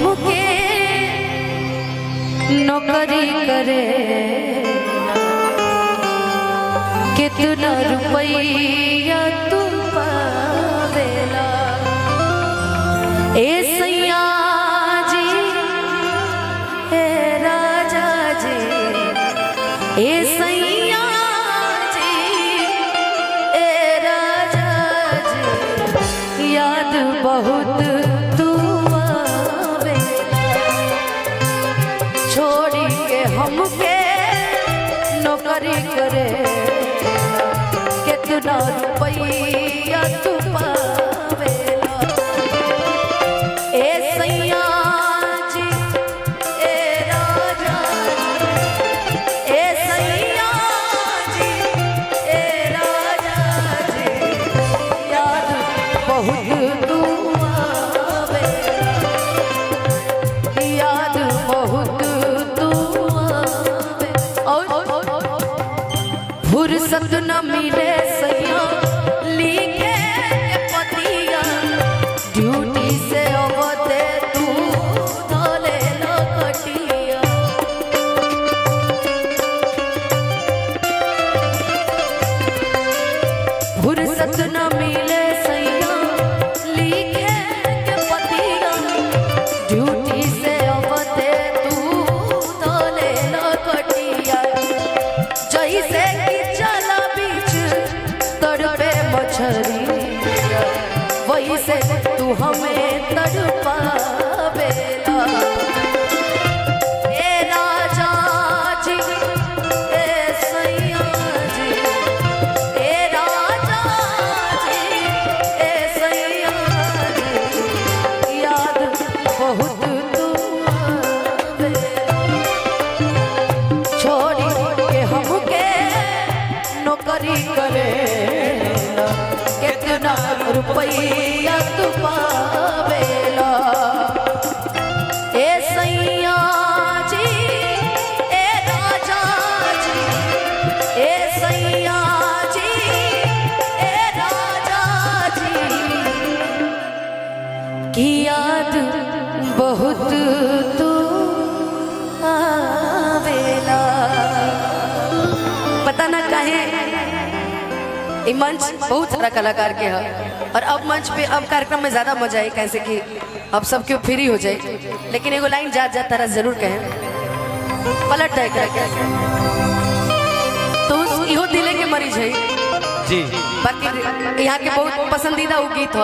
हमके नौकरी करे कितना रुपया तू पावेला ए सैया जी ए राजा जी ए सैया जी ए राजा जी याद बहुत तू आवेला छोड़ी के हमके नौकरी करे कितना रुपया तू पावेला ए सैया जी ए राजा जी ए सैया जी ए राजा जी याद बहुत तू आवेला याद बहुत तू आवेला फुर्सत न मिले सैया लिखे पतिया ड्यूटी से अवते तू धोले न कटिया फुर्सत न मिले सैया लिखे पतिया ड्यूटी से अवते तू धोले न कटिया जैसे वही से तू हमें तड़पावेला ए राजा जी ए सैया जी ए राजा जी ए सैया जी याद बहुत तू आवेला छोड़ी के हमके नौकरी करे कितना रुपया तू पावेला ए सैया जी ए राजा जी ए सैया जी ए राजा जी की याद बहुत तू आवेला पता ना काहे ये मंच बहुत सारा कलाकार के है और अब मंच पे अब कार्यक्रम में ज्यादा मजा है कैसे कि अब सब क्यों फ्री हो जाए लेकिन एगो लाइन जा तारा जरूर कहें पलट जाए करके तो इहो दिले के मरीज है जी बाकी यहाँ के बहुत पसंदीदा वो गीत है।